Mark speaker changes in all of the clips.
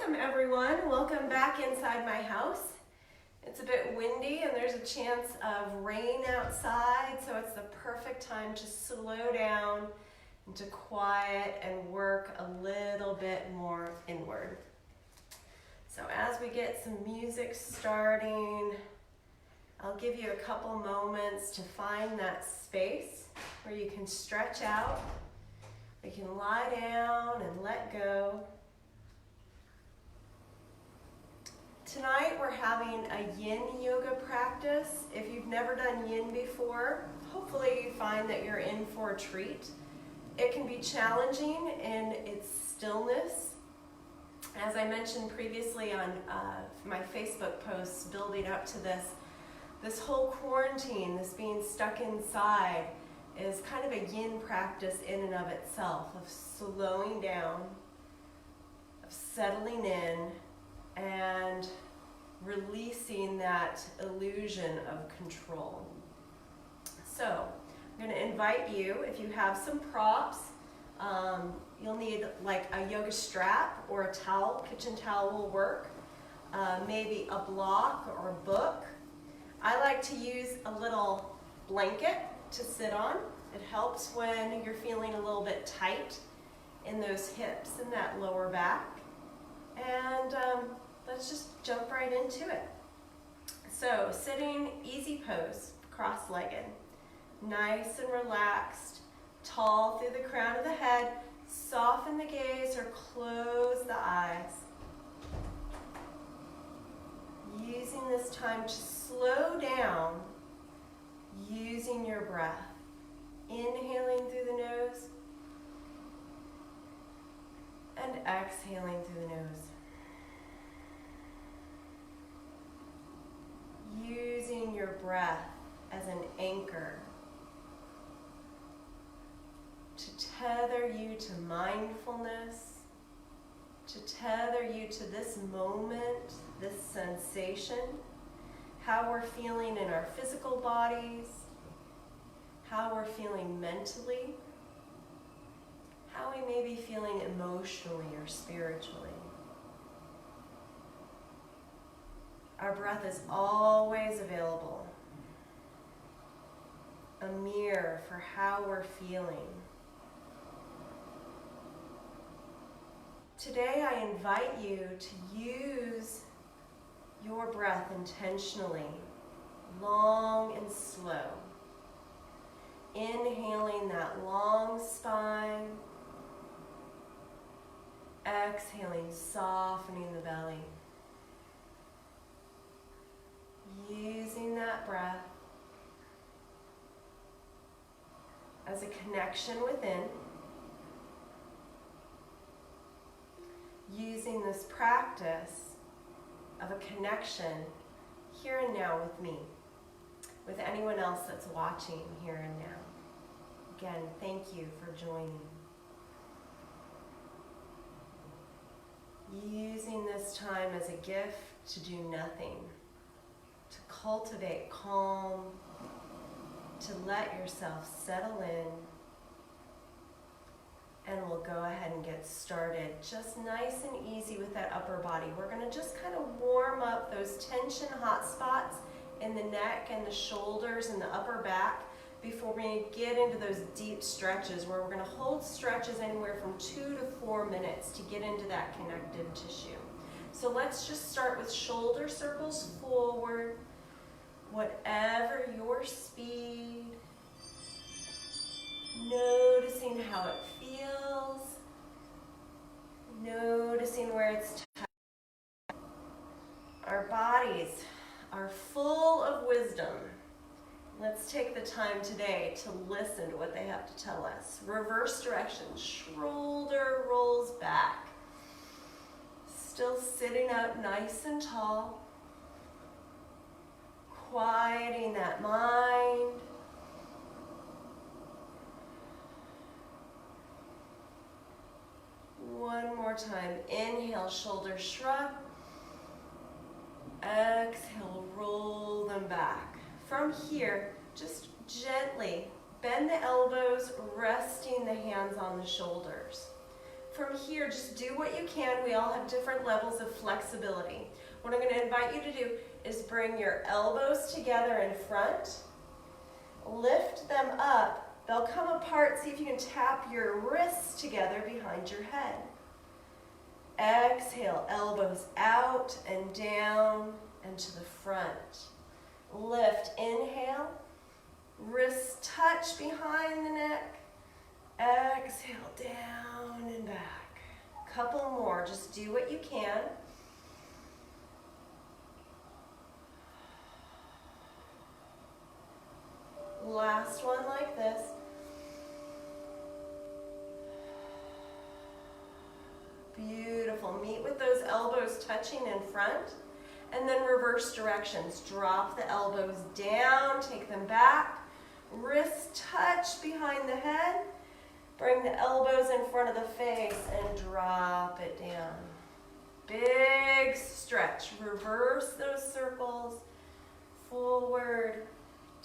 Speaker 1: Welcome everyone. Welcome back inside my house. It's a bit windy and there's a chance of rain outside, so it's the perfect time to slow down and to quiet and work a little bit more inward. So as we get some music starting, I'll give you a couple moments to find that space where you can stretch out. You can lie down and let go. Tonight we're having a yin yoga practice. If you've never done yin before, hopefully you find that you're in for a treat. It can be challenging in its stillness. As I mentioned previously on my Facebook posts building up to this whole quarantine, this being stuck inside, is kind of a yin practice in and of itself, of slowing down, of settling in, and releasing that illusion of control. So I'm going to invite you, if you have some props, you'll need like a yoga strap or a towel. Kitchen towel will work. Maybe a block or a book. I like to use a little blanket to sit on. It helps when you're feeling a little bit tight in those hips and that lower back. And let's just jump right into it. So sitting easy pose, cross-legged, nice and relaxed, tall through the crown of the head. Soften the gaze or close the eyes. Using this time to slow down, using your breath. Inhaling through the nose and exhaling through the nose. Using your breath as an anchor to tether you to mindfulness, to tether you to this moment, this sensation, how we're feeling in our physical bodies, how we're feeling mentally, how we may be feeling emotionally or spiritually. Our breath is always available, a mirror for how we're feeling. Today I invite you to use your breath intentionally, long and slow. Inhaling that long spine, exhaling, softening the belly. Using that breath as a connection within. Using this practice of a connection here and now with me, with anyone else that's watching here and now. Again, thank you for joining. Using this time as a gift to do nothing, to cultivate calm, to let yourself settle in, and we'll go ahead and get started. Just nice and easy with that upper body. We're going to just kind of warm up those tension hot spots in the neck and the shoulders and the upper back before we get into those deep stretches where we're going to hold stretches anywhere from 2 to 4 minutes to get into that connective tissue. So let's just start with shoulder circles forward, whatever your speed, noticing how it feels, noticing where it's tight. Our bodies are full of wisdom. Let's take the time today to listen to what they have to tell us. Reverse direction, shoulder rolls back. Still sitting up nice and tall. Quieting that mind. One more time. Inhale, shoulders shrug. Exhale, roll them back. From here, just gently bend the elbows, resting the hands on the shoulders. from here, just do what you can. We all have different levels of flexibility. What I'm going to invite you to do is bring your elbows together in front. Lift them up. They'll come apart. See if you can tap your wrists together behind your head. Exhale, elbows out and down and to the front. Lift, inhale. Wrists touch behind the neck. Exhale, down and back. Couple more. Just do what you can. Last one like this. Beautiful. Meet with those elbows touching in front, and then reverse directions. Drop the elbows down, take them back. Wrists touch behind the head. Bring the elbows in front of the face and drop it down. Big stretch. Reverse those circles. Forward,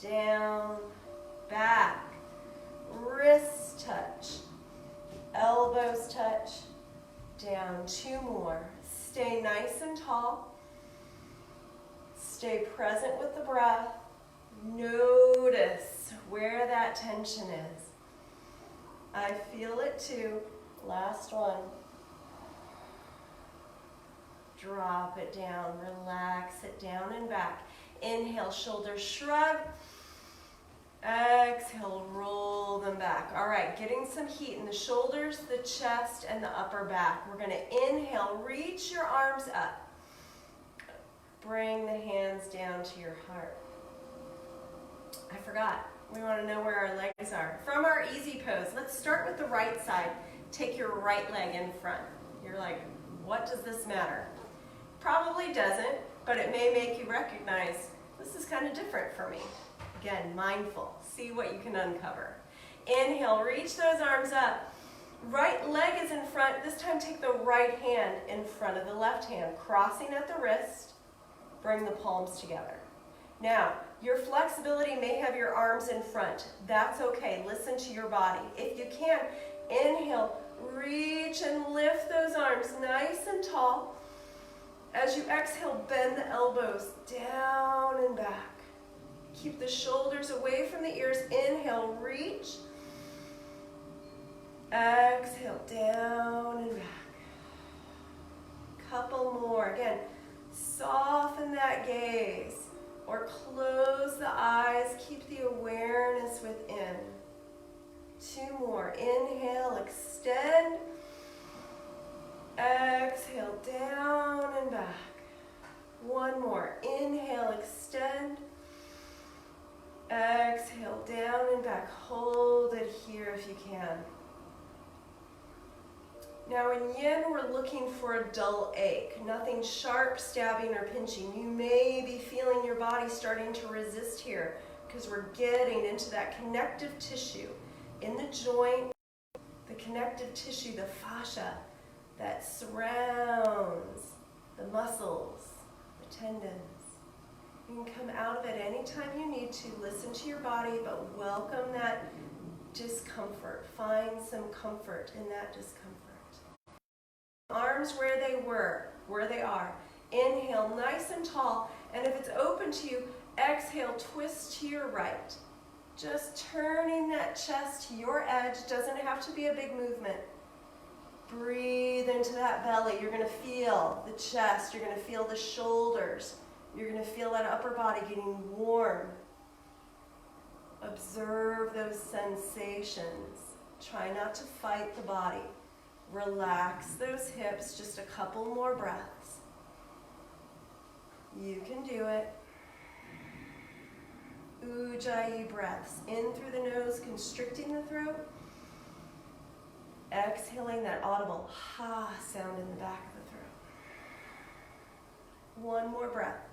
Speaker 1: down, back. Wrists touch. Elbows touch. Down. 2 more. Stay nice and tall. Stay present with the breath. Notice where that tension is. I feel it too. Last one. Drop it down. Relax it down and back. Inhale, shoulders shrug. Exhale, roll them back. All right, getting some heat in the shoulders, the chest, and the upper back. We're going to inhale, reach your arms up. Bring the hands down to your heart. I forgot. We want to know where our legs are. From our easy pose, let's start with the right side. Take your right leg in front. You're like, what does this matter? Probably doesn't, but it may make you recognize this is kind of different for me. Again, mindful. See what you can uncover. Inhale, reach those arms up. Right leg is in front. This time take the right hand in front of the left hand, crossing at the wrist. Bring the palms together. Now, your flexibility may have your arms in front. That's okay. Listen to your body. If you can, inhale, reach and lift those arms nice and tall. As you exhale, bend the elbows down and back. Keep the shoulders away from the ears. Inhale, reach. Exhale, down and back. Couple more. Again, soften that gaze. Or close the eyes, keep the awareness within. 2 more. Inhale, extend. Exhale, down and back. 1 more. Inhale, extend. Exhale, down and back. Hold it here if you can. Now in yin, we're looking for a dull ache. Nothing sharp, stabbing, or pinching. You may be feeling your body starting to resist here because we're getting into that connective tissue in the joint, the connective tissue, the fascia that surrounds the muscles, the tendons. You can come out of it anytime you need to. Listen to your body, but welcome that discomfort. Find some comfort in that discomfort. Arms where they are. Inhale, nice and tall. And if it's open to you, exhale, twist to your right. Just turning that chest to your edge. Doesn't have to be a big movement. Breathe into that belly. You're going to feel the chest. You're going to feel the shoulders. You're going to feel that upper body getting warm. Observe those sensations. Try not to fight the body. Relax those hips, just a couple more breaths. You can do it. Ujjayi breaths. In through the nose, constricting the throat. Exhaling that audible ha sound in the back of the throat. 1 more breath.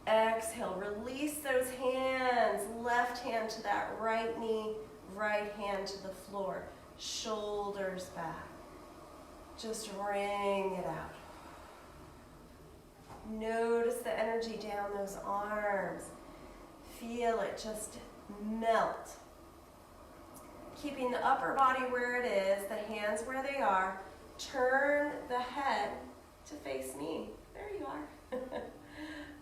Speaker 1: Exhale, release those hands. Left hand to that right knee, right hand to the floor. Shoulders back. Just wring it out. Notice the energy down those arms. Feel it just melt. Keeping the upper body where it is, the hands where they are. Turn the head to face me. There you are.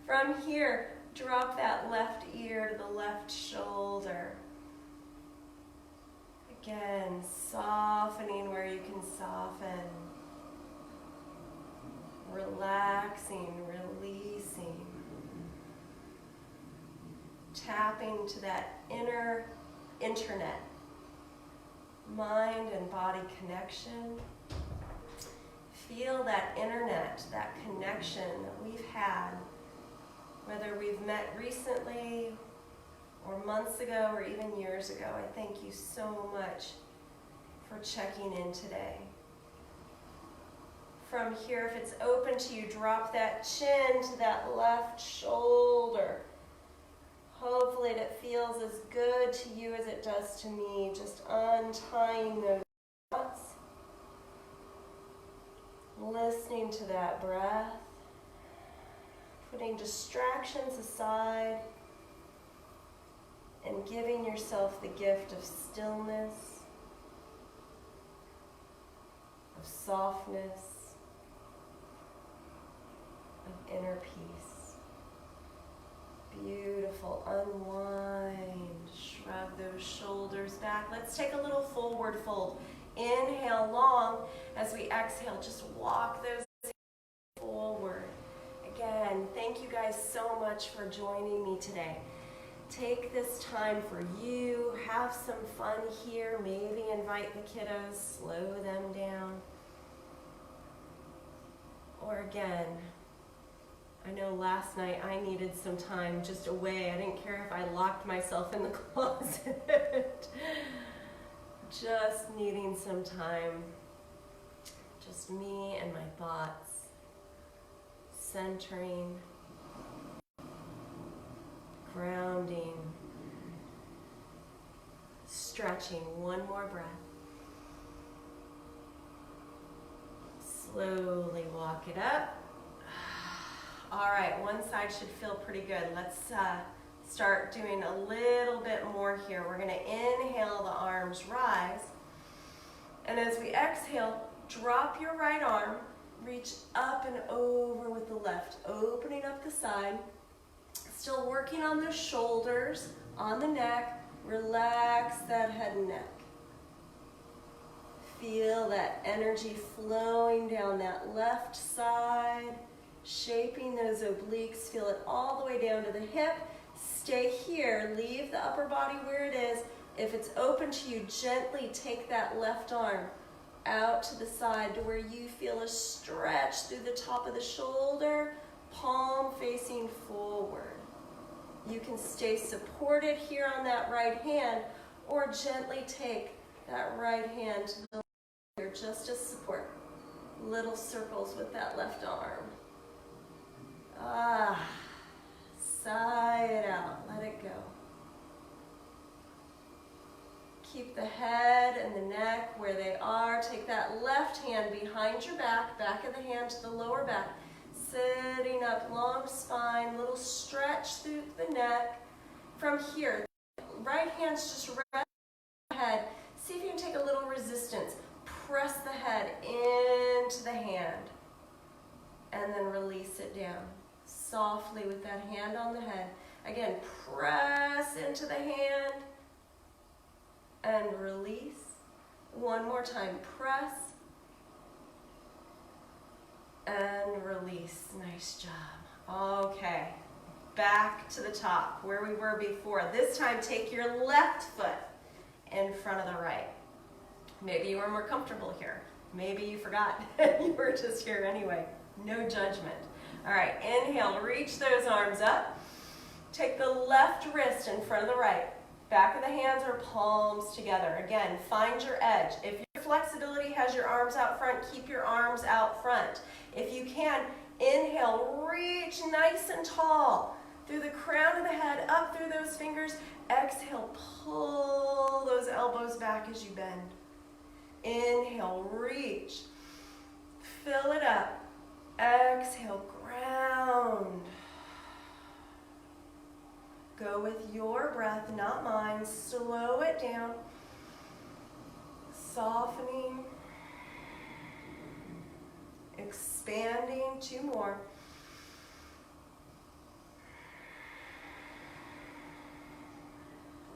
Speaker 1: From here, drop that left ear to the left shoulder. Again, softening where you can soften. Relaxing, releasing. Tapping to that inner internet. Mind and body connection. Feel that internet, that connection that we've had, whether we've met recently or months ago or even years ago. I thank you so much for checking in today. From here, if it's open to you, drop that chin to that left shoulder. Hopefully it feels as good to you as it does to me, just untying those knots. Listening to that breath, putting distractions aside, and giving yourself the gift of stillness, of softness, of inner peace. Beautiful. Unwind. Shrug those shoulders back. Let's take a little forward fold. Inhale long. As we exhale, just walk those hands forward. Again, thank you guys so much for joining me today. Take this time for you. Have some fun here. Maybe invite the kiddos. Slow them down. Or again, I know last night I needed some time just away. I didn't care if I locked myself in the closet. Just needing some time. Just me and my thoughts. Centering. Grounding. Stretching. One more breath. Slowly walk it up. All right, one side should feel pretty good. Let's start doing a little bit more here. We're gonna inhale, the arms rise. And as we exhale, drop your right arm, reach up and over with the left, opening up the side. Still working on the shoulders, on the neck. Relax that head and neck. Feel that energy flowing down that left side, shaping those obliques. Feel it all the way down to the hip. Stay here. Leave the upper body where it is. If it's open to you, gently take that left arm out to the side to where you feel a stretch through the top of the shoulder, palm facing forward. You can stay supported here on that right hand or gently take that right hand to the left ear just as support. Little circles with that left arm. Sigh it out, let it go. Keep the head and the neck where they are. Take that left hand behind your back, back of the hand to the lower back. Sitting up, long spine, little stretch through the neck. From here, right hand's just rest the head. See if you can take a little resistance. Press the head into the hand and then release it down. Softly with that hand on the head. Again, press into the hand and release. One more time, press and release. Nice job. Okay, back to the top where we were before. This time, take your left foot in front of the right. Maybe you were more comfortable here. Maybe you forgot you were just here anyway. No judgment. All right, inhale, reach those arms up. Take the left wrist in front of the right. Back of the hands or palms together. Again, find your edge. If your flexibility has your arms out front, keep your arms out front. If you can, inhale, reach nice and tall through the crown of the head, up through those fingers. Exhale, pull those elbows back as you bend. Inhale, reach. Fill it up. Exhale, ground. Go with your breath, not mine. Slow it down. Softening. Expanding. 2 more.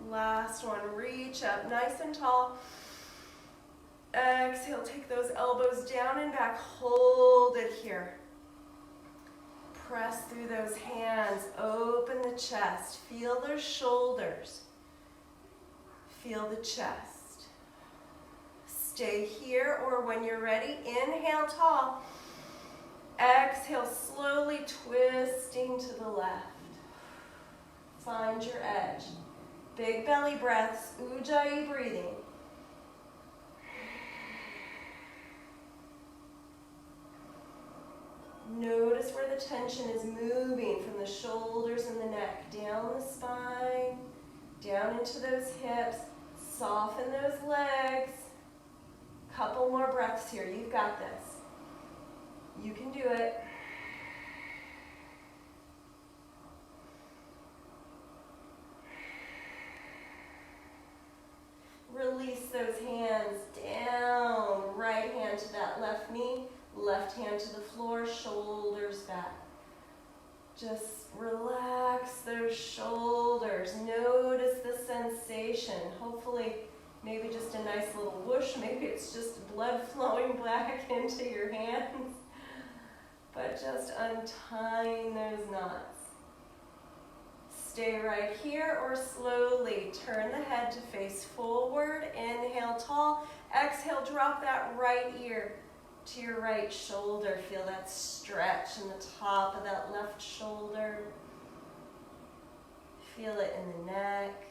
Speaker 1: Last one. Reach up nice and tall. Exhale, take those elbows down and back. Hold it here. Press through those hands. Open the chest. Feel those shoulders. Feel the chest. Stay here, or when you're ready, inhale tall. Exhale, slowly twisting to the left. Find your edge. Big belly breaths, Ujjayi breathing. Notice where the tension is moving from the shoulders and the neck, down the spine, down into those hips. Soften those legs. Couple more breaths here. You've got this. You can do it. Release those hands down. Right hand to that left knee. Left hand to the floor, shoulders back. Just relax those shoulders. Notice the sensation. Hopefully, maybe just a nice little whoosh. Maybe it's just blood flowing back into your hands. But just untying those knots. Stay right here, or slowly turn the head to face forward. Inhale tall. Exhale, drop that right ear to your right shoulder. Feel that stretch in the top of that left shoulder. Feel it in the neck.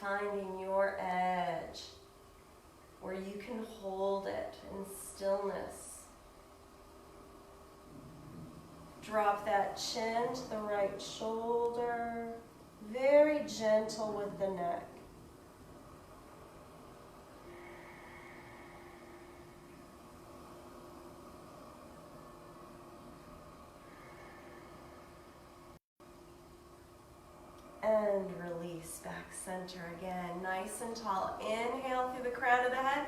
Speaker 1: Finding your edge where you can hold it in stillness. Drop that chin to the right shoulder. Very gentle with the neck. And release back center again, nice and tall. Inhale through the crown of the head.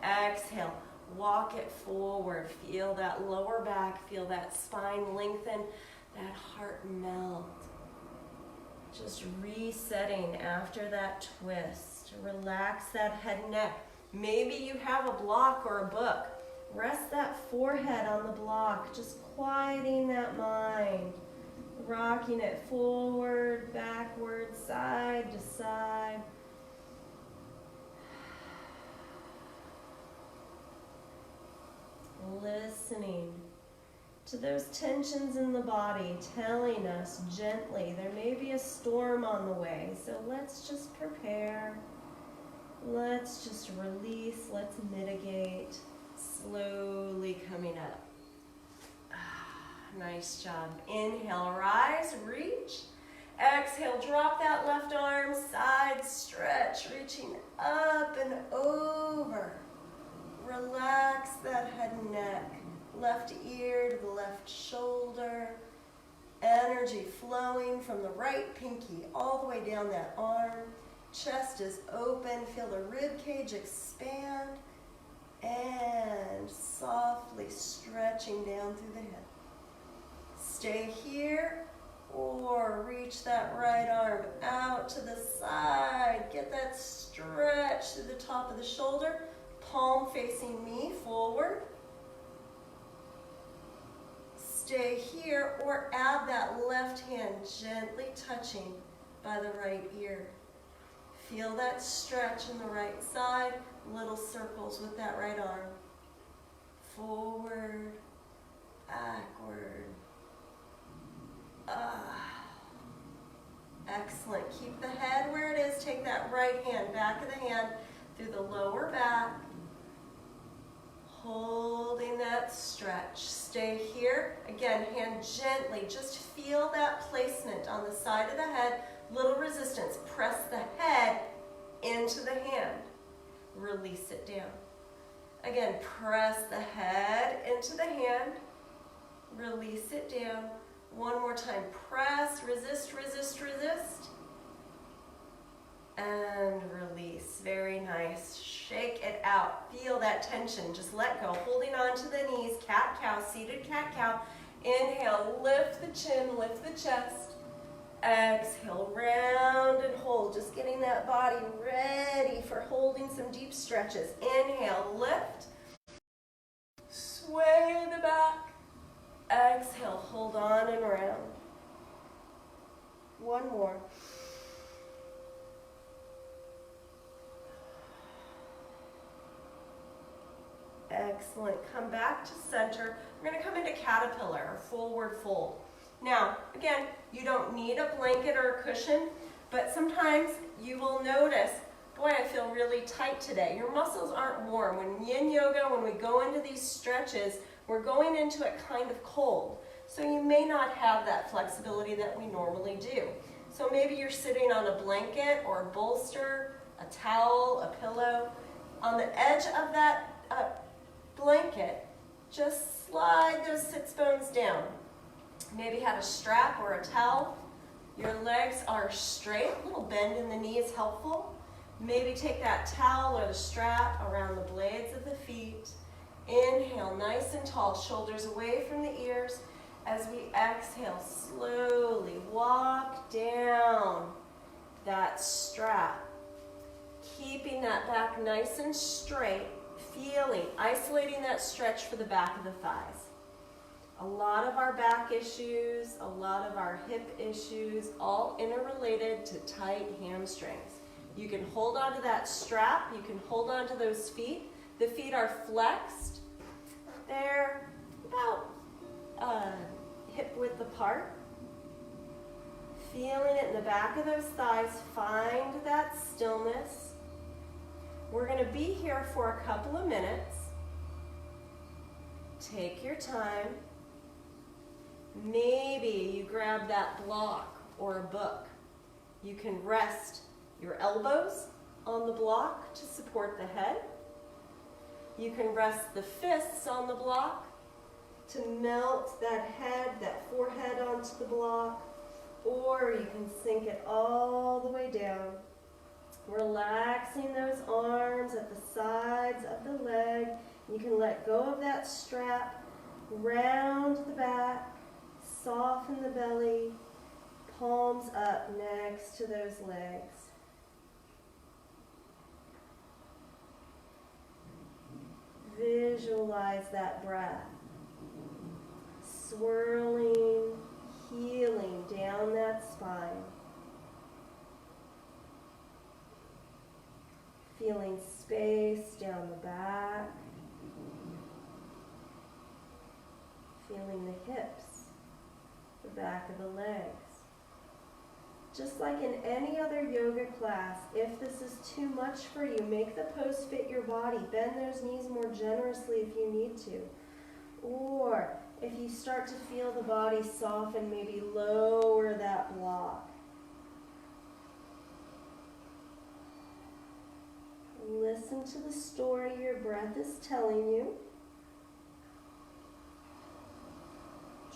Speaker 1: Exhale, walk it forward. Feel that lower back, feel that spine lengthen, that heart melt. Just resetting after that twist. Relax that head and neck. Maybe you have a block or a book. Rest that forehead on the block, just quieting that mind. Rocking it forward, backward, side to side. Listening to those tensions in the body, telling us gently there may be a storm on the way. So let's just prepare. Let's just release. Let's mitigate. Slowly coming up. Nice job. Inhale, rise, reach. Exhale, drop that left arm, side stretch, reaching up and over. Relax that head and neck. Left ear to the left shoulder. Energy flowing from the right pinky all the way down that arm. Chest is open. Feel the rib cage expand. And softly stretching down through the hip. Stay here, or reach that right arm out to the side. Get that stretch through the top of the shoulder. Palm facing me, forward. Stay here, or add that left hand gently touching by the right ear. Feel that stretch in the right side. Little circles with that right arm. Forward, backward. Excellent. Keep the head where it is. Take that right hand, back of the hand, through the lower back. Holding that stretch. Stay here. Again, hand gently. Just feel that placement on the side of the head. Little resistance. Press the head into the hand. Release it down. Again, press the head into the hand. Release it down. One more time. Press, resist, resist, resist. And release. Very nice. Shake it out. Feel that tension. Just let go. Holding on to the knees. Cat-cow, seated cat-cow. Inhale, lift the chin, lift the chest. Exhale, round and hold. Just getting that body ready for holding some deep stretches. Inhale, lift. Sway the back. Exhale, hold on and round. One more. Excellent. Come back to center. We're going to come into caterpillar or forward fold. Now, again, you don't need a blanket or a cushion, but sometimes you will notice, boy, I feel really tight today. Your muscles aren't warm. When yin yoga, when we go into these stretches, we're going into it kind of cold. So you may not have that flexibility that we normally do. So maybe you're sitting on a blanket or a bolster, a towel, a pillow. On the edge of that blanket, just slide those sits bones down. Maybe have a strap or a towel. Your legs are straight. A little bend in the knee is helpful. Maybe take that towel or the strap around the blades of the feet. Inhale, nice and tall, shoulders away from the ears. As we exhale, slowly walk down that strap. Keeping that back nice and straight. Feeling, isolating that stretch for the back of the thighs. A lot of our back issues, a lot of our hip issues, all interrelated to tight hamstrings. You can hold on to that strap, you can hold on to those feet. The feet are flexed. They're about hip width apart. Feeling it in the back of those thighs, find that stillness. We're going to be here for a couple of minutes. Take your time. Maybe you grab that block or a book. You can rest your elbows on the block to support the head. You can rest the fists on the block to melt that head, that forehead onto the block, or you can sink it all the way down. Relaxing those arms at the sides of the leg. You can let go of that strap, round the back, soften the belly, palms up next to those legs. Visualize that breath, swirling, healing down that spine. Feeling space down the back. Feeling the hips, the back of the legs. Just like in any other yoga class, if this is too much for you, make the pose fit your body. Bend those knees more generously if you need to. Or if you start to feel the body soften, maybe lower that block. Listen to the story your breath is telling you.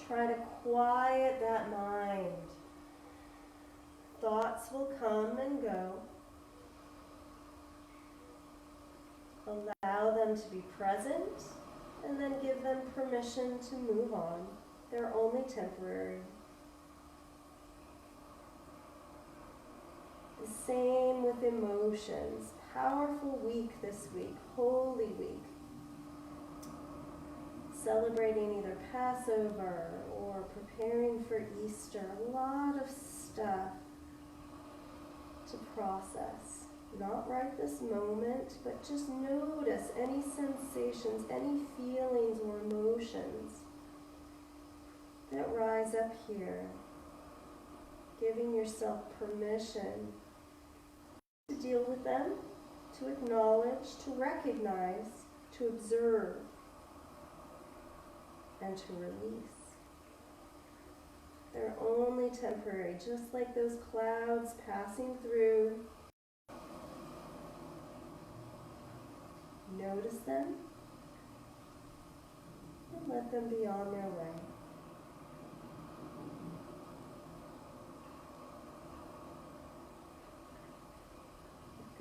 Speaker 1: Try to quiet that mind. Thoughts will come and go. Allow them to be present and then give them permission to move on. They're only temporary. The same with emotions. Powerful week this week, Holy Week. Celebrating either Passover or preparing for Easter. A lot of stuff to process. Not right this moment, but just notice any sensations, any feelings or emotions that rise up here. Giving yourself permission to deal with them, to acknowledge, to recognize, to observe, and to release. They're only temporary, just like those clouds passing through. Notice them and let them be on their way.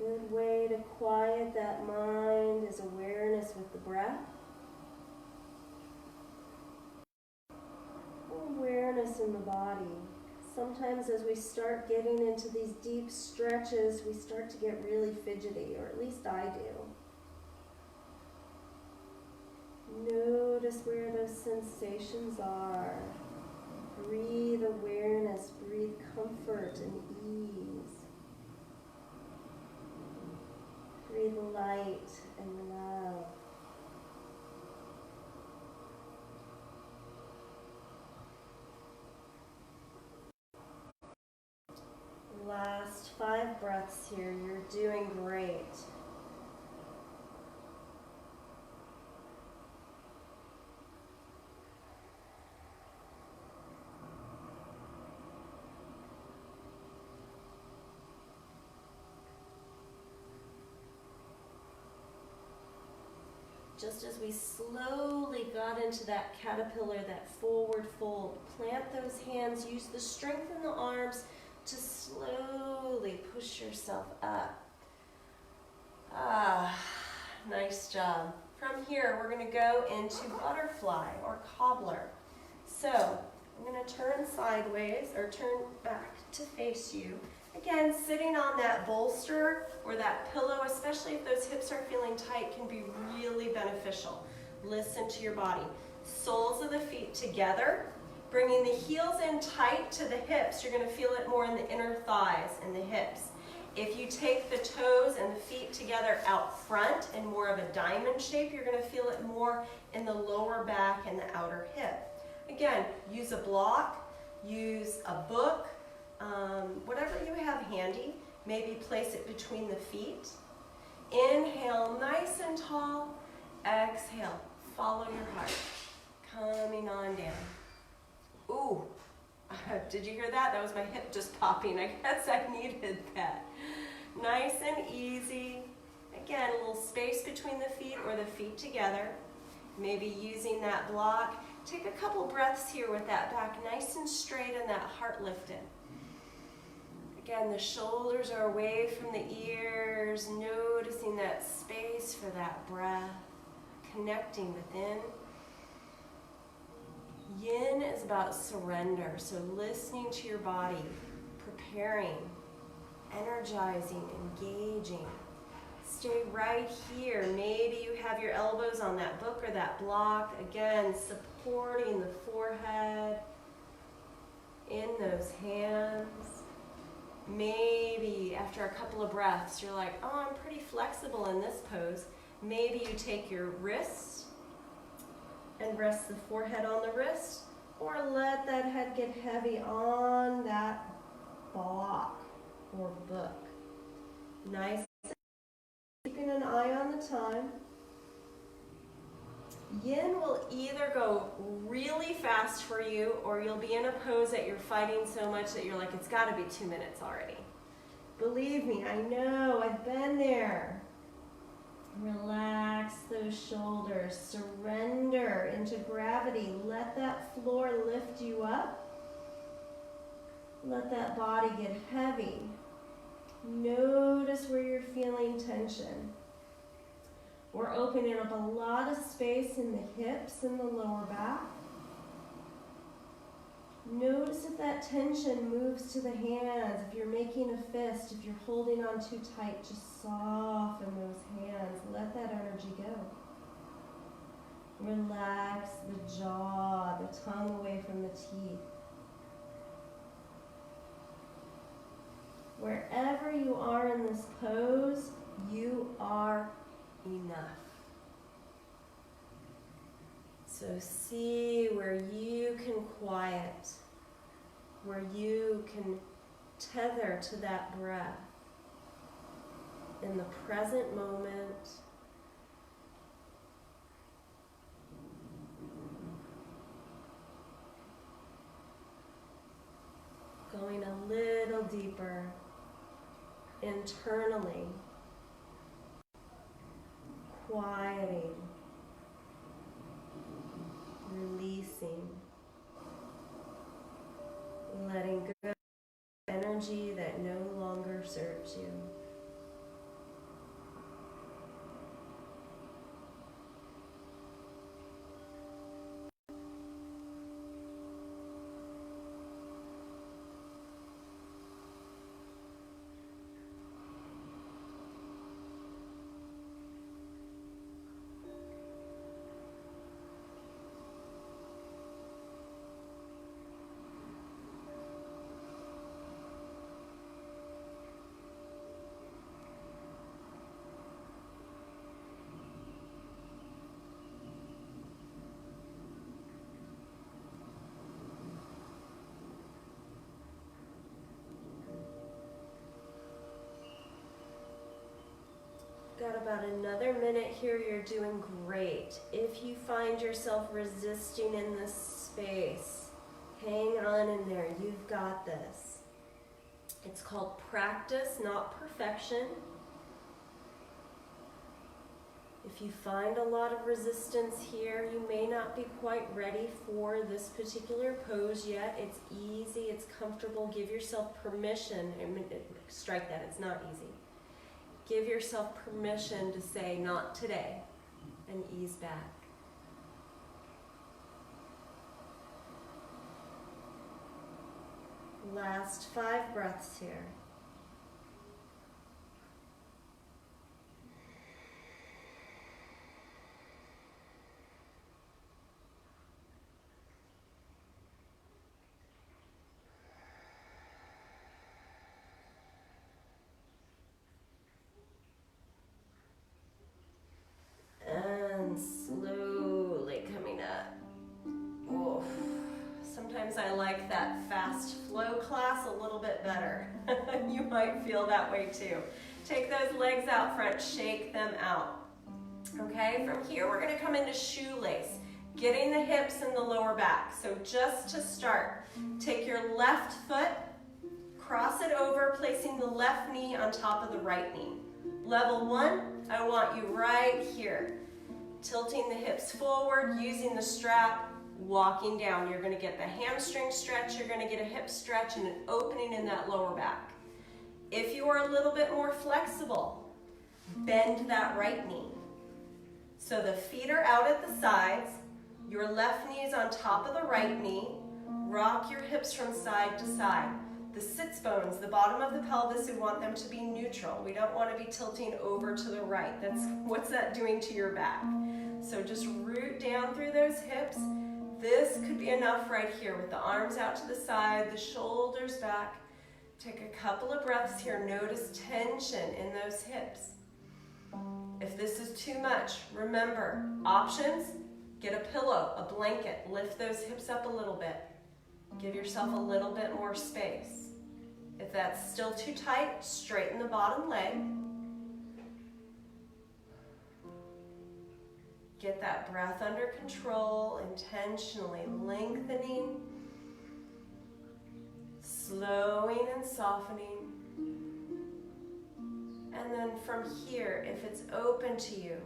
Speaker 2: good way to quiet that mind is awareness with the breath. Awareness in the body. Sometimes as we start getting into these deep stretches, we start to get really fidgety, or at least I do. Notice where those sensations are. Breathe awareness, breathe comfort and ease. Breathe light and love. Last 5 breaths here. You're doing great. Just as we slowly got into that caterpillar, that forward fold, plant those hands, use the strength in the arms to slowly push yourself up. Nice job. From here, we're going to go into butterfly or cobbler. So, I'm going to turn sideways or turn back to face you. Again, sitting on that bolster or that pillow, especially if those hips are feeling tight, can be really beneficial. Listen to your body. Soles of the feet together, bringing the heels in tight to the hips. You're going to feel it more in the inner thighs and the hips. If you take the toes and the feet together out front in more of a diamond shape, you're going to feel it more in the lower back and the outer hip. Again, use a block, use a book, whatever you have handy. Maybe place it between the feet. Inhale, nice and tall. Exhale, follow your heart. Coming on down. Ooh, did you hear that? That was my hip just popping. I guess I needed that. Nice and easy. Again, a little space between the feet or the feet together. Maybe using that block. Take a couple breaths here with that back nice and straight and that heart lifted. Again, the shoulders are away from the ears, noticing that space for that breath, connecting within. Yin is about surrender, so listening to your body, preparing, energizing, engaging. Stay right here. Maybe you have your elbows on that book or that block. Again, supporting the forehead in those hands. Maybe after a couple of breaths, you're like, oh, I'm pretty flexible in this pose. Maybe you take your wrists and rest the forehead on the wrist, or let that head get heavy on that block or book. Nice. Keeping an eye on the time. Yin will either go really fast for you, or you'll be in a pose that you're fighting so much that you're like, it's got to be 2 minutes already. Believe me, I know, I've been there. Relax those shoulders. Surrender into gravity. Let that floor lift you up. Let that body get heavy. Notice where you're feeling tension. We're opening up a lot of space in the hips and the lower back. Notice if that tension moves to the hands. If you're making a fist, if you're holding on too tight, just soften those hands. Let that energy go. Relax the jaw, the tongue away from the teeth. Wherever you are in this pose, you are enough. So see where you can quiet, where you can tether to that breath in the present moment. Going a little deeper internally, quieting, releasing, letting go of energy that no longer serves you. about another minute here, you're doing great. If you find yourself resisting in this space, hang on in there, you've got this. It's called practice, not perfection. If you find a lot of resistance here, you may not be quite ready for this particular pose yet. It's easy, it's comfortable. Give yourself permission. Strike that, it's not easy. Give yourself permission to say, not today, and ease back. Last 5 breaths here. And slowly coming up. Oof. Sometimes I like that fast flow class a little bit better. You might feel that way too. Take those legs out front, shake them out. Okay, from here we're gonna come into shoelace, getting the hips and the lower back. So just to start, take your left foot, cross it over, placing the left knee on top of the right knee. Level 1, I want you right here. Tilting the hips forward, using the strap, walking down. You're going to get the hamstring stretch, you're going to get a hip stretch and an opening in that lower back. If you are a little bit more flexible, bend that right knee. So the feet are out at the sides, your left knee is on top of the right knee. Rock your hips from side to side. The sits bones, the bottom of the pelvis, we want them to be neutral. We don't want to be tilting over to the right. What's that doing to your back? So just root down through those hips. This could be enough right here with the arms out to the side, the shoulders back. Take a couple of breaths here. Notice tension in those hips. If this is too much, remember, options, get a pillow, a blanket, lift those hips up a little bit. Give yourself a little bit more space. If that's still too tight, straighten the bottom leg. Get that breath under control, intentionally lengthening, slowing and softening. And then from here, if it's open to you,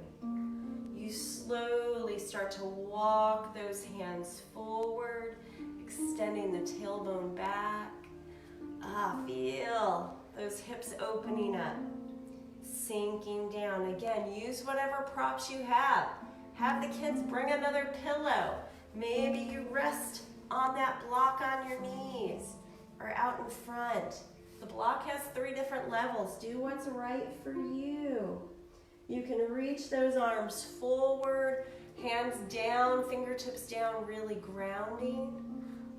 Speaker 2: you slowly start to walk those hands forward, extending the tailbone back. Feel those hips opening up, sinking down. Again, use whatever props you have. Have the kids bring another pillow. Maybe you rest on that block on your knees or out in front. The block has 3 different levels. Do what's right for you. You can reach those arms forward, hands down, fingertips down, really grounding.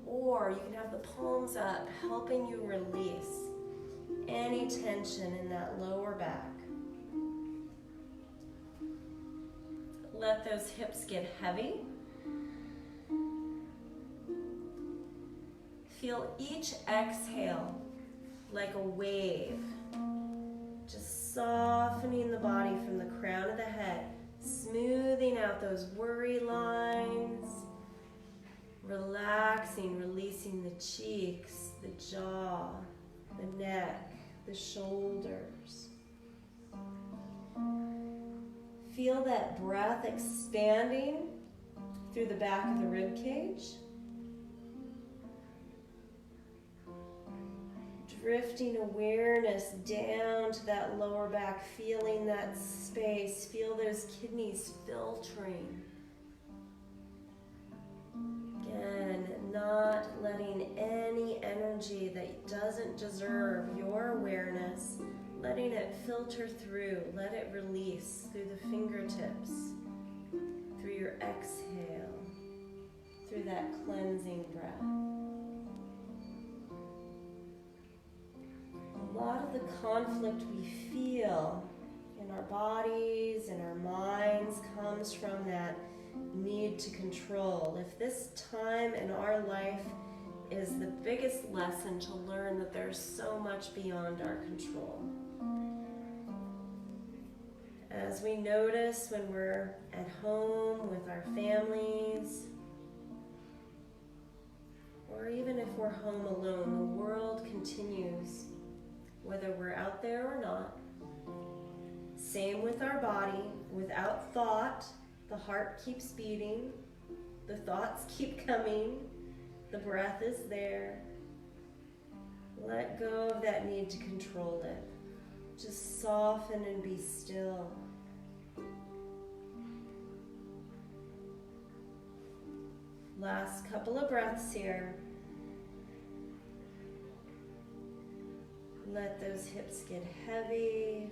Speaker 2: Or you can have the palms up, helping you release any tension in that lower back. Let those hips get heavy. Feel each exhale like a wave, just softening the body from the crown of the head, smoothing out those worry lines, relaxing, releasing the cheeks, the jaw, the neck, the shoulders. Feel that breath expanding through the back of the rib cage. Drifting awareness down to that lower back, feeling that space. Feel those kidneys filtering. Again, not letting any energy that doesn't deserve your awareness, letting it filter through, let it release through the fingertips, through your exhale, through that cleansing breath. A lot of the conflict we feel in our bodies, in our minds, comes from that need to control. If this time in our life is the biggest lesson to learn that there's so much beyond our control. As we notice when we're at home with our families, or even if we're home alone, the world continues, whether we're out there or not. Same with our body. Without thought, the heart keeps beating, the thoughts keep coming, the breath is there. Let go of that need to control it. Just soften and be still. Last couple of breaths here. Let those hips get heavy.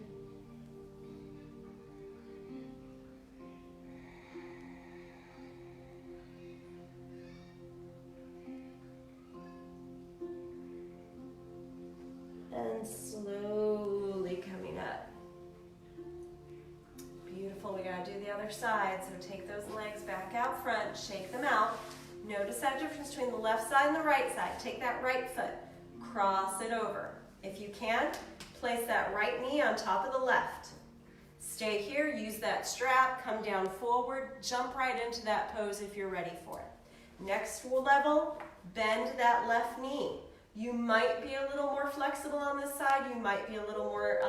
Speaker 2: And slowly coming up. Beautiful. We gotta do the other side. So take those legs back out front, shake them out. Notice that difference between the left side and the right side. Take that right foot, cross it over. If you can, place that right knee on top of the left. Stay here, use that strap, come down forward, jump right into that pose if you're ready for it. Next level, bend that left knee. You might be a little more flexible on this side, you might be a little more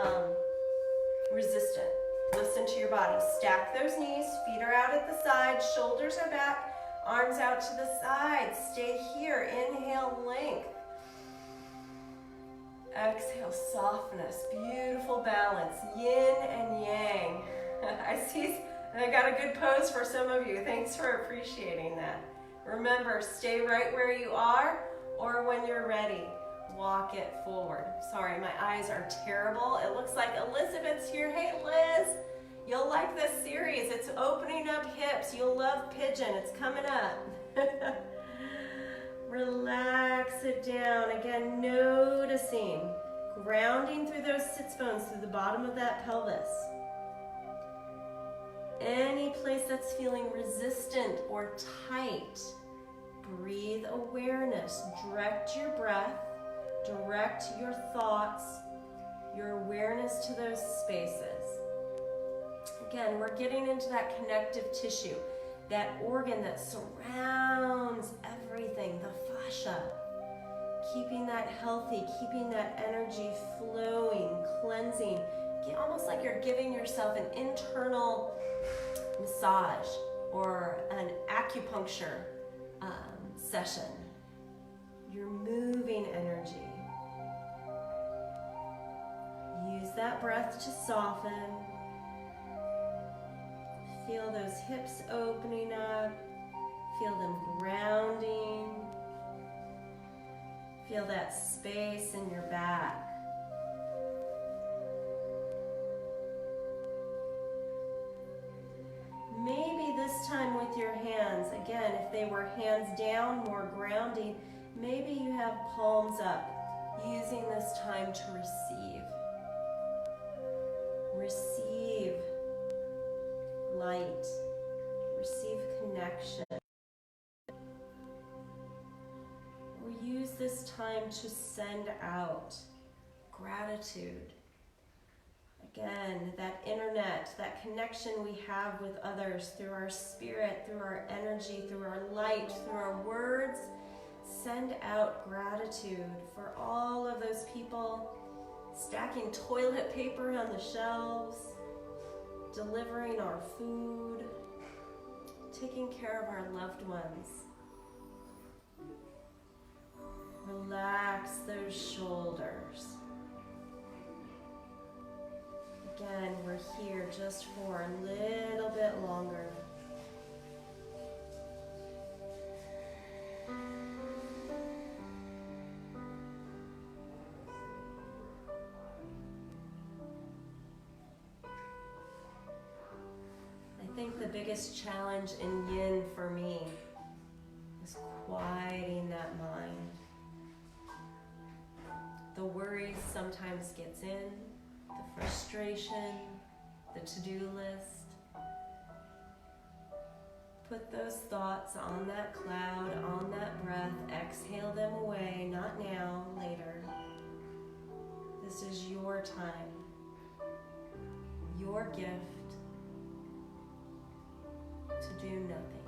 Speaker 2: resistant. Listen to your body. Stack those knees, feet are out at the side, shoulders are back, arms out to the side. Stay here, inhale, length. Exhale, softness, beautiful balance, yin and yang. I see, I got a good pose for some of you. Thanks for appreciating that. Remember, stay right where you are, or when you're ready, walk it forward. Sorry, my eyes are terrible. It looks like Elizabeth's here. Hey, Liz, you'll like this series. It's opening up hips. You'll love pigeon. It's coming up. Relax it down. Again, noticing, grounding through those sits bones, through the bottom of that pelvis. Any place that's feeling resistant or tight, breathe awareness. Direct your breath, direct your thoughts, your awareness to those spaces. Again, we're getting into that connective tissue, that organ that surrounds everything, the fascia. Keeping that healthy, keeping that energy flowing, cleansing. Almost like you're giving yourself an internal massage or an acupuncture session. You're moving energy. Use that breath to soften. Feel those hips opening up. Feel them grounding. Feel that space in your back. Maybe this time with your hands, again, if they were hands down, more grounding, maybe you have palms up, using this time to receive. Receive light. Receive connection. Or use this time to send out gratitude. Again, that internet, that connection we have with others through our spirit, through our energy, through our light, through our words. Send out gratitude for all of those people stacking toilet paper on the shelves, delivering our food, taking care of our loved ones. Relax those shoulders. Again, we're here just for a little bit longer. I think the biggest challenge in yin for me is quieting that mind. The worry sometimes gets in. The frustration, the to-do list. Put those thoughts on that cloud, on that breath. Exhale them away, not now, later. This is your time, your gift, to do nothing.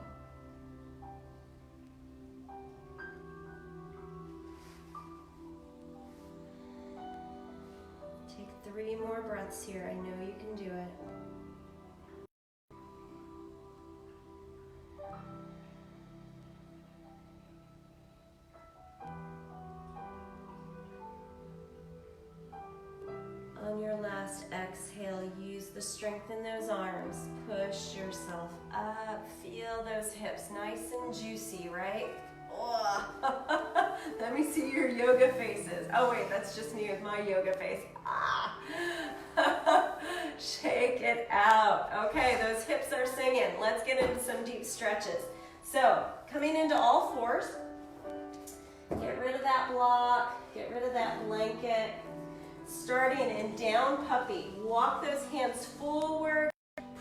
Speaker 2: Take 3 more breaths here. I know you can do it. On your last exhale, use the strength in those arms. Push yourself up. Feel those hips nice and juicy, right? Oh. Let me see your yoga faces. Oh wait, that's just me with my yoga face. Ah. Shake it out. Okay, those hips are singing. Let's get into some deep stretches. So, coming into all fours. Get rid of that block. Get rid of that blanket. Starting in down puppy. Walk those hands forward.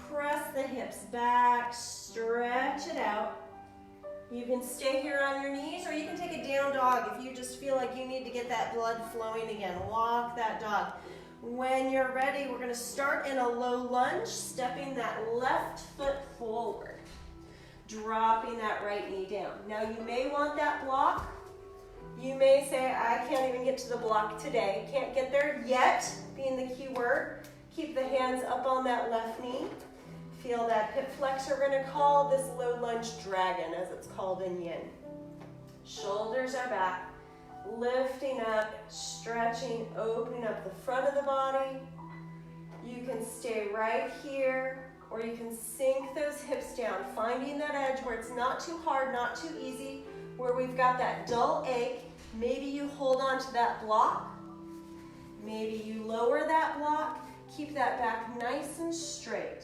Speaker 2: Press the hips back. Stretch it out. You can stay here on your knees, or you can take a down dog if you just feel like you need to get that blood flowing again. Walk that dog. When you're ready, we're going to start in a low lunge, stepping that left foot forward, dropping that right knee down. Now you may want that block. You may say, I can't even get to the block today. Can't get there yet, being the key word. Keep the hands up on that left knee. Feel that hip flexor. We're going to call this low lunge dragon, as it's called in yin. Shoulders are back, lifting up, stretching, opening up the front of the body. You can stay right here, or you can sink those hips down, finding that edge where it's not too hard, not too easy, where we've got that dull ache. Maybe you hold on to that block. Maybe you lower that block. Keep that back nice and straight.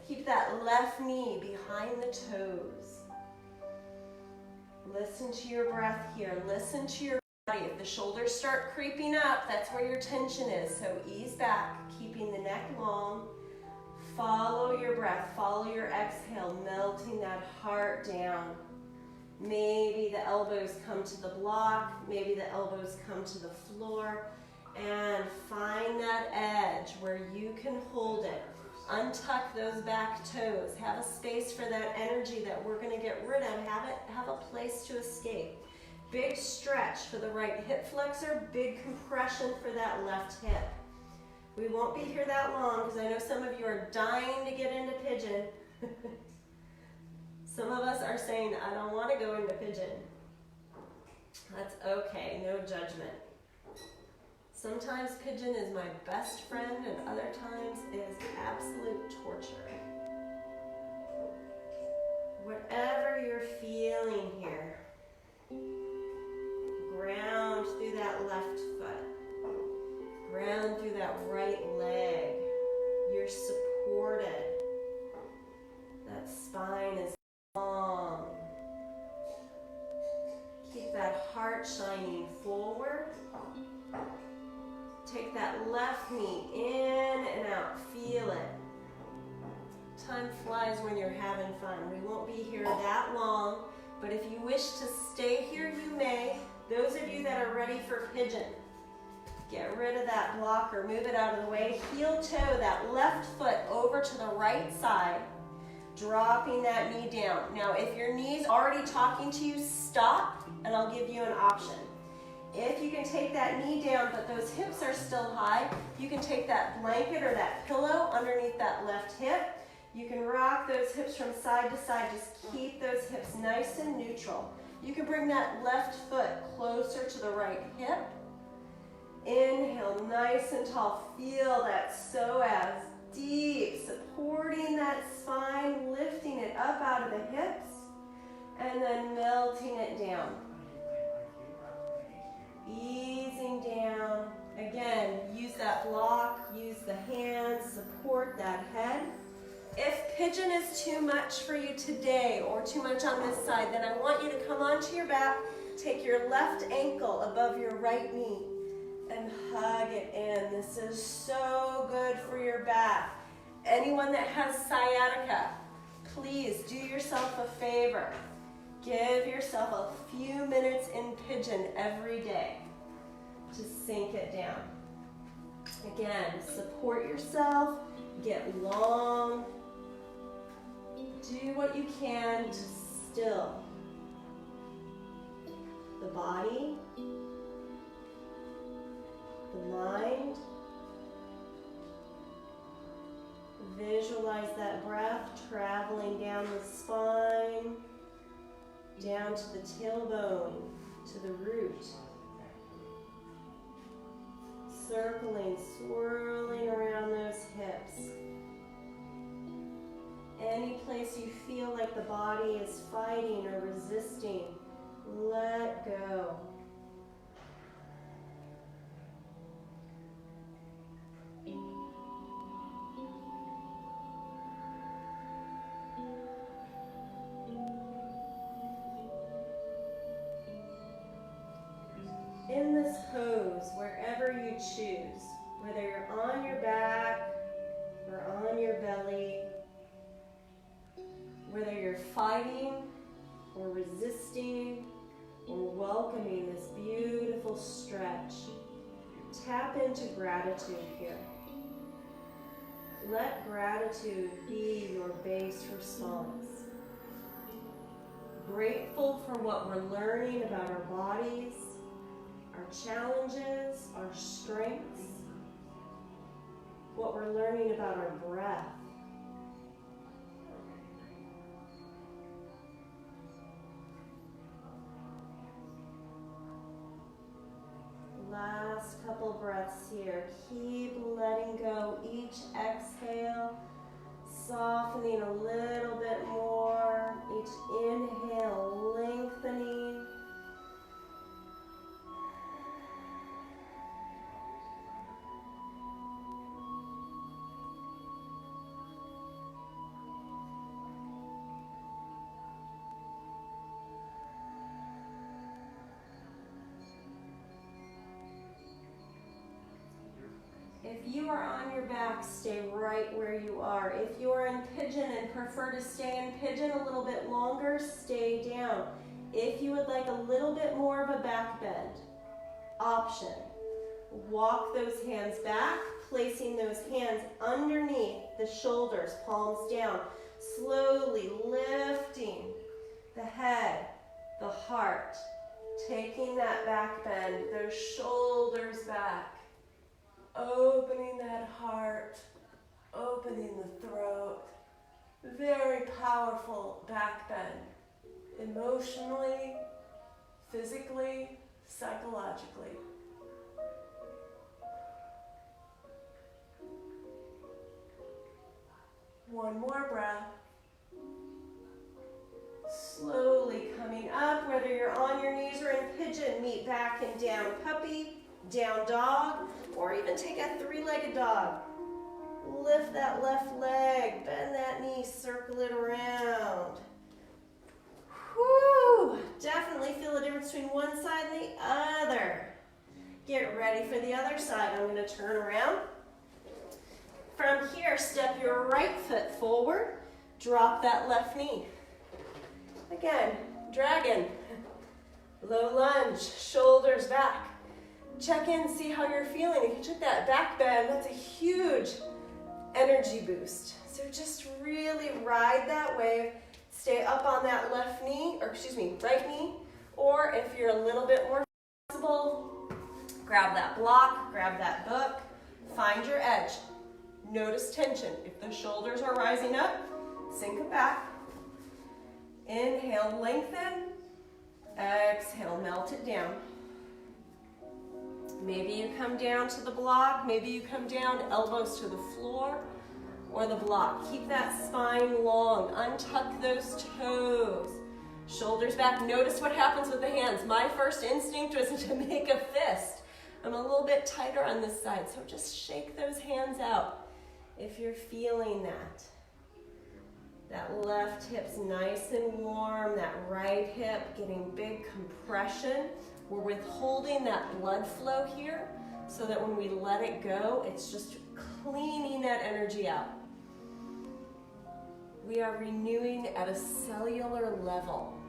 Speaker 2: Keep that left knee behind the toes. Listen to your breath here. Listen to your body. If the shoulders start creeping up, that's where your tension is. So ease back, keeping the neck long. Follow your breath. Follow your exhale, melting that heart down. Maybe the elbows come to the block. Maybe the elbows come to the floor. And find that edge where you can hold it. Untuck those back toes. Have a space for that energy that we're going to get rid of. Have a place to escape. Big stretch for the right hip flexor. Big compression for that left hip. We won't be here that long because I know some of you are dying to get into pigeon. Some of us are saying, I don't want to go into pigeon. That's okay, no judgment. Sometimes pigeon is my best friend and other times it is absolute torture. Whatever you're feeling here, ground through that left foot. Ground through that right leg. You're supported. That spine is long. Keep that heart shining forward. Take that left knee in and out. Feel it. Time flies when you're having fun. We won't be here that long, but if you wish to stay here, you may. Those of you that are ready for pigeon, get rid of that blocker, move it out of the way. Heel toe that left foot over to the right side, dropping that knee down. Now, if your knee's already talking to you, stop, and I'll give you an option. If you can take that knee down, but those hips are still high, you can take that blanket or that pillow underneath that left hip. You can rock those hips from side to side. Just keep those hips nice and neutral. You can bring that left foot closer to the right hip. Inhale, nice and tall. Feel that psoas deep, supporting that spine, lifting it up out of the hips, and then melting it down. Easing down. Again, use that block, use the hands, support that head. If pigeon is too much for you today or too much on this side, then I want you to come onto your back, take your left ankle above your right knee, and hug it in. This is so good for your back. Anyone that has sciatica, please do yourself a favor. Give yourself a few minutes in pigeon every day to sink it down. Again, support yourself, get long. Do what what you can to still the body, the mind. Visualize that breath traveling down the spine, down to the tailbone, to the root. Circling, swirling around those hips. Any place you feel like the body is fighting or resisting, let go. In this pose, wherever you choose, whether you're on your back or on your belly, whether you're fighting or resisting or welcoming this beautiful stretch, tap into gratitude here. Let gratitude be your base response. Grateful for what we're learning about our bodies, our challenges, our strengths, what we're learning about our breath. Last couple breaths here. Keep letting go each exhale, softening a little bit more. Each inhale, lengthening. If you are on your back, stay right where you are. If you are in pigeon and prefer to stay in pigeon a little bit longer, stay down. If you would like a little bit more of a back bend, option. Walk those hands back, placing those hands underneath the shoulders, palms down. Slowly lifting the head, the heart, taking that back bend, those shoulders back. Opening that heart, opening the throat. Very powerful back bend. Emotionally, physically, psychologically. One more breath. Slowly coming up, whether you're on your knees or in pigeon, meet back and down puppy, down dog, or even take a three-legged dog. Lift that left leg, bend that knee, circle it around. Whew, definitely feel the difference between one side and the other. Get ready for the other side. I'm going to turn around. From here, step your right foot forward, drop that left knee. Again, dragon, low lunge, shoulders back. Check in, see how you're feeling. If you took that back bend, that's a huge energy boost. So just really ride that wave. Stay up on that left knee, or excuse me, right knee. Or if you're a little bit more flexible, grab that block, grab that book, find your edge. Notice tension. If the shoulders are rising up, sink it back. Inhale, lengthen. Exhale, melt it down. Maybe you come down to the block, maybe you come down, elbows to the floor or the block. Keep that spine long, untuck those toes. Shoulders back, notice what happens with the hands. My first instinct was to make a fist. I'm a little bit tighter on this side, so just shake those hands out if you're feeling that. That left hip's nice and warm, that right hip getting big compression. We're withholding that blood flow here so that when we let it go, it's just cleaning that energy out. We are renewing at a cellular level,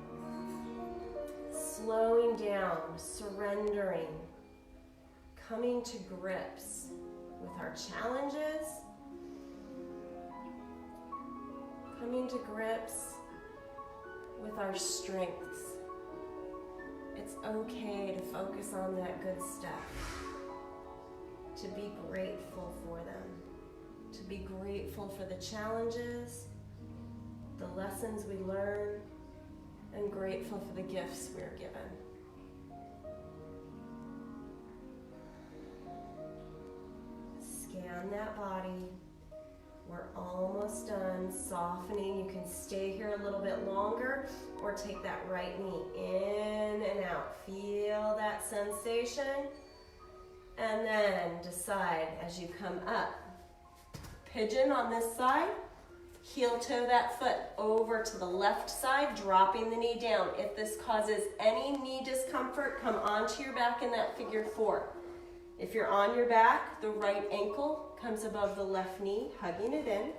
Speaker 2: slowing down, surrendering, coming to grips with our challenges, coming to grips our strengths. It's okay to focus on that good stuff, to be grateful for them, to be grateful for the challenges, the lessons we learn, and grateful for the gifts we're given. Scan that body. We're almost done softening. You can stay here a little bit longer or take that right knee in and out. Feel that sensation. And then decide as you come up. Pigeon on this side. Heel toe that foot over to the left side, dropping the knee down. If this causes any knee discomfort, come onto your back in that figure 4. If you're on your back, the right ankle comes above the left knee, hugging it in.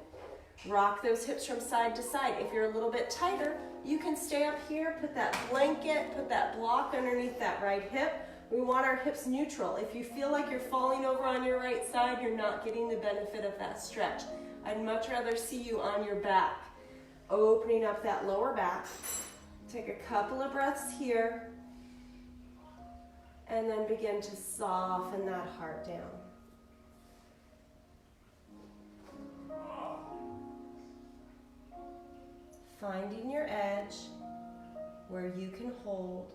Speaker 2: Rock those hips from side to side. If you're a little bit tighter, you can stay up here, put that blanket, put that block underneath that right hip. We want our hips neutral. If you feel like you're falling over on your right side, you're not getting the benefit of that stretch. I'd much rather see you on your back. Opening up that lower back. Take a couple of breaths here. And then begin to soften that heart down. Finding your edge where you can hold.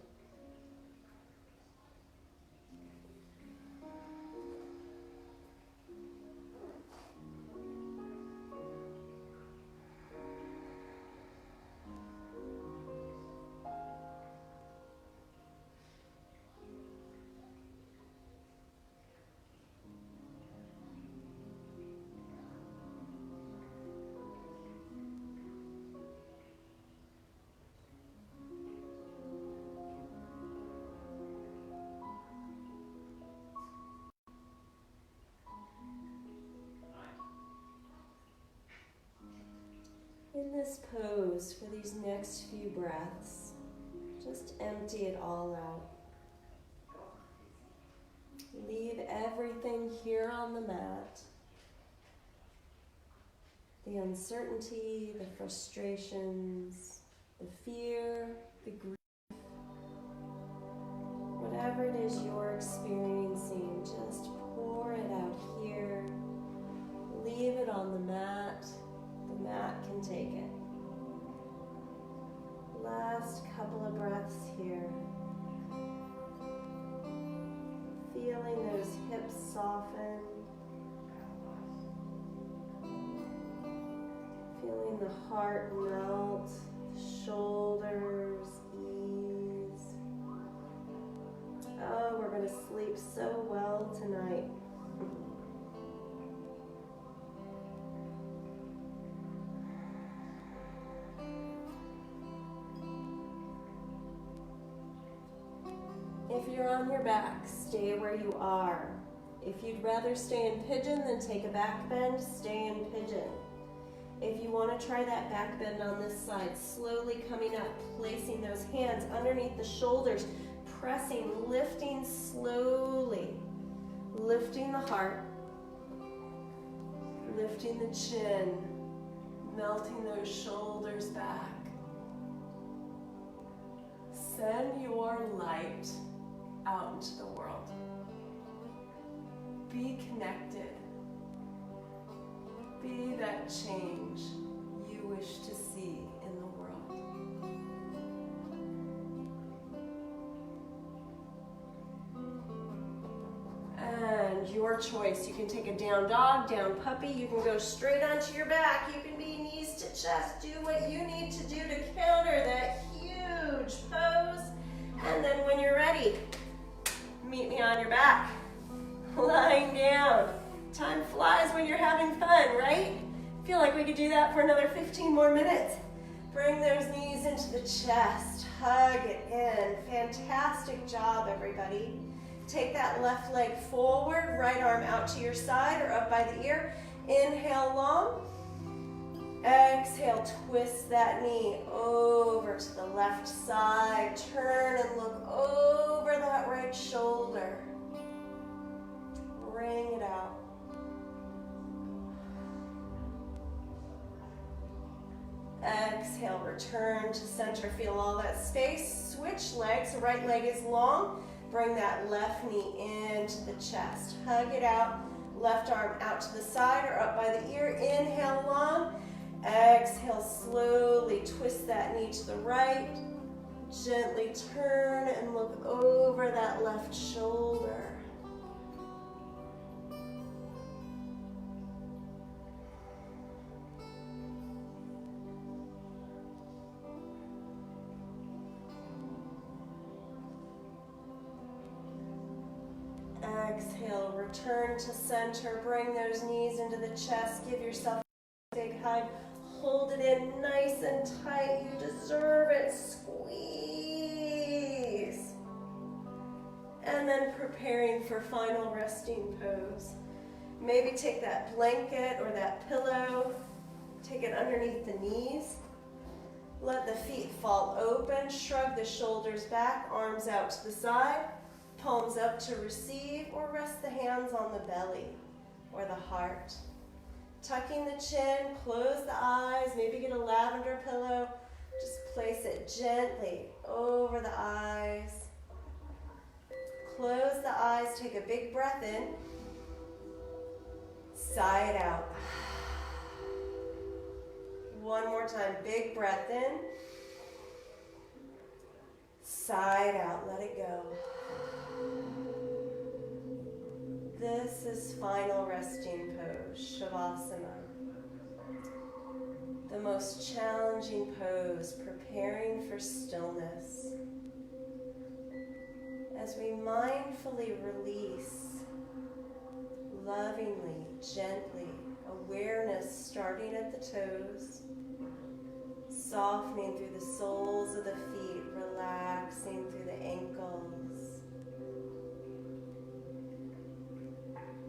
Speaker 2: In this pose, for these next few breaths, just empty it all out. Leave everything here on the mat. The uncertainty, the frustrations, the fear, the grief. Whatever it is you're experiencing, just pour it out here. Leave it on the mat. The mat can take it. Last couple of breaths here. Feeling those hips soften. Feeling the heart melt, shoulders ease. Oh, we're going to sleep so well tonight. If you're on your back, stay where you are. If you'd rather stay in pigeon than take a back bend, stay in pigeon. If you want to try that back bend on this side, slowly coming up, placing those hands underneath the shoulders, pressing, lifting slowly, lifting the heart, lifting the chin, melting those shoulders back. Send your light out into the world. Be connected. Be that change you wish to see in the world. And your choice. You can take a down dog, down puppy. You can go straight onto your back. You can be knees to chest. Do what you need to do to counter that huge pose. And then when you're ready, meet me on your back, lying down. Time flies when you're having fun, right? Feel like we could do that for another 15 more minutes. Bring those knees into the chest, hug it in. Fantastic job, everybody. Take that left leg forward, right arm out to your side or up by the ear. Inhale long. Exhale, twist that knee over to the left side. Turn and look over that right shoulder. Bring it out. Exhale, return to center. Feel all that space. Switch legs. Right leg is long. Bring that left knee into the chest. Hug it out. Left arm out to the side or up by the ear. Inhale long. Exhale, slowly twist that knee to the right. Gently turn and look over that left shoulder. Exhale, return to center. Bring those knees into the chest. Give yourself a big hug. Hold it in nice and tight. You deserve it. Squeeze. And then preparing for final resting pose. Maybe take that blanket or that pillow. Take it underneath the knees. Let the feet fall open. Shrug the shoulders back. Arms out to the side. Palms up to receive, or rest the hands on the belly or the heart. Tucking the chin, close the eyes, maybe get a lavender pillow. Just place it gently over the eyes. Close the eyes, take a big breath in. Sigh it out. One more time, big breath in. Sigh it out, let it go. This is final resting pose, Shavasana. The most challenging pose, preparing for stillness. As we mindfully release, lovingly, gently, awareness starting at the toes, softening through the soles of the feet, relaxing through the ankles.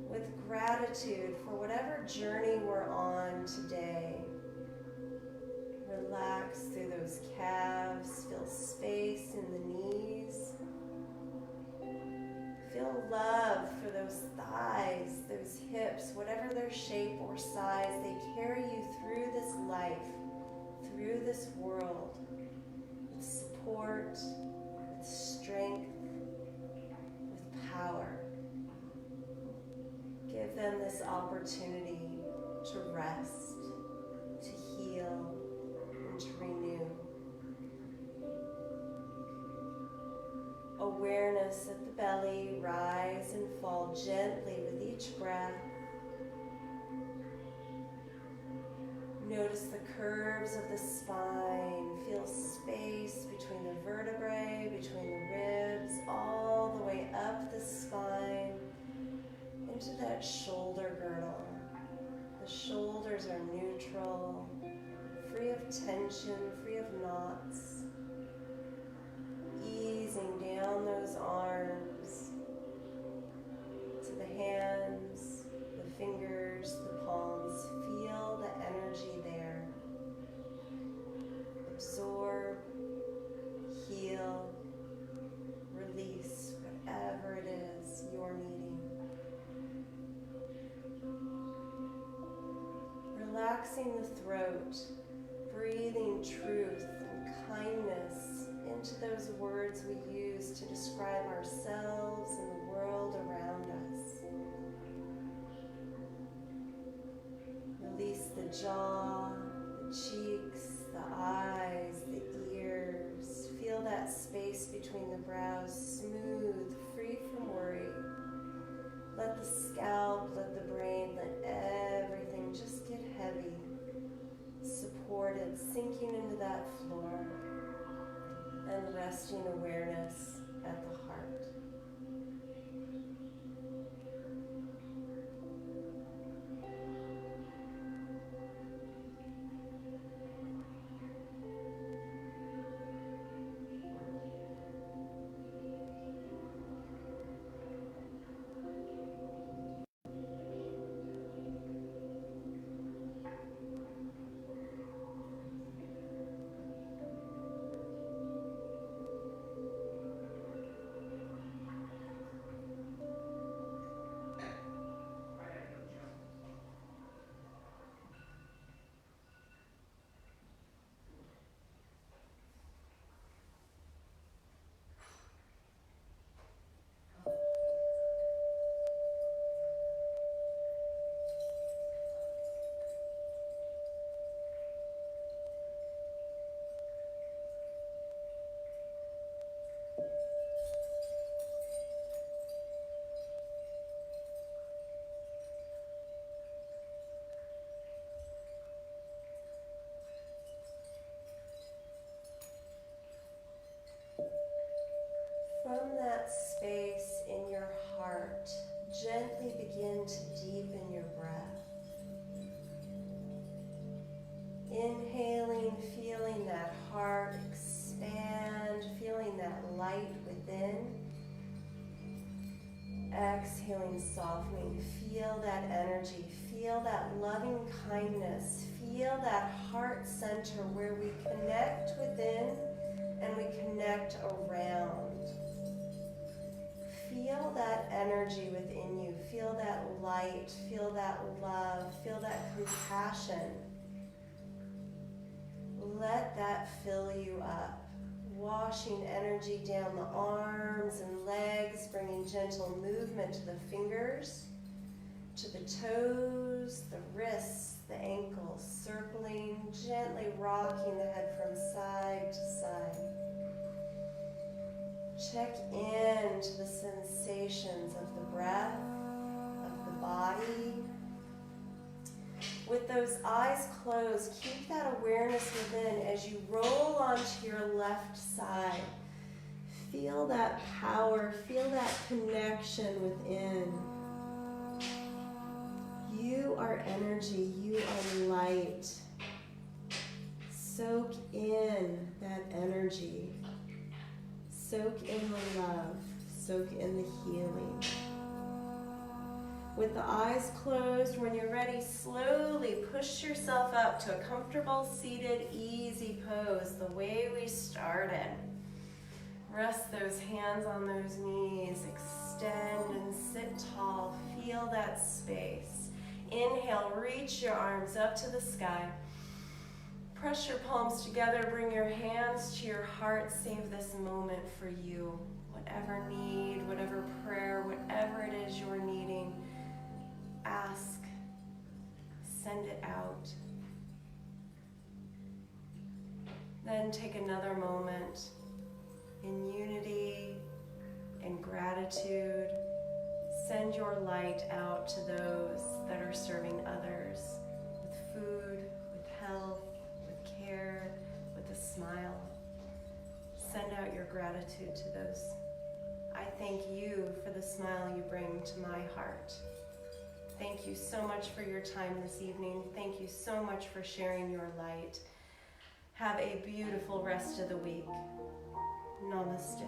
Speaker 2: With gratitude for whatever journey we're on today, relax through those calves, feel space in the knees. Feel love for those thighs, those hips, whatever their shape or size, they carry you through this life, through this world, with support, with strength, with power. Give them this opportunity to rest, to heal, and to renew. Awareness at the belly, rise and fall gently with each breath. Notice the curves of the spine. Feel space between the vertebrae, between the ribs, all the way up the spine into that shoulder girdle. The shoulders are neutral, free of tension, free of knots. Easing down those arms to the hands, the fingers, the palms. Feel the energy there. Absorb, heal, release whatever it is you're needing. Relaxing the throat, breathing truth and kindness into those words we use to describe ourselves and the world around us. Release the jaw, the cheeks, the eyes, the ears. Feel that space between the brows, smooth, free from worry. Let the scalp, let the brain, let everything just get heavy, supported, sinking into that floor. And resting awareness at the heart. that space in your heart. Gently begin to deepen your breath. Inhaling, feeling that heart expand, feeling that light within. Exhaling, softening. Feel that energy. Feel that loving kindness. Feel that heart center where we connect within and we connect around. Feel that energy within you. Feel that light. Feel that love. Feel that compassion. Let that fill you up. Washing energy down the arms and legs, bringing gentle movement to the fingers, to the toes, the wrists, the ankles, circling, gently rocking the head from side to side. Check in to the sensations of the breath, of the body. With those eyes closed, keep that awareness within as you roll onto your left side. Feel that power, feel that connection within. You are energy, you are light. Soak in that energy. Soak in the love, soak in the healing. With the eyes closed, when you're ready, slowly push yourself up to a comfortable, seated, easy pose, the way we started. Rest those hands on those knees, extend and sit tall. Feel that space. Inhale, reach your arms up to the sky. Press your palms together, bring your hands to your heart. Save this moment for you. Whatever need, whatever prayer, whatever it is you're needing, ask, send it out. Then take another moment in unity, in gratitude. Send your light out to those that are serving others with food, with health, with care, with a smile. Send out your gratitude to those. I thank you for the smile you bring to my heart. Thank you so much for your time this evening. Thank you so much for sharing your light. Have a beautiful rest of the week. Namaste.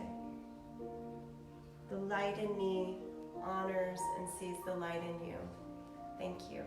Speaker 2: The light in me honors and sees the light in you. Thank you.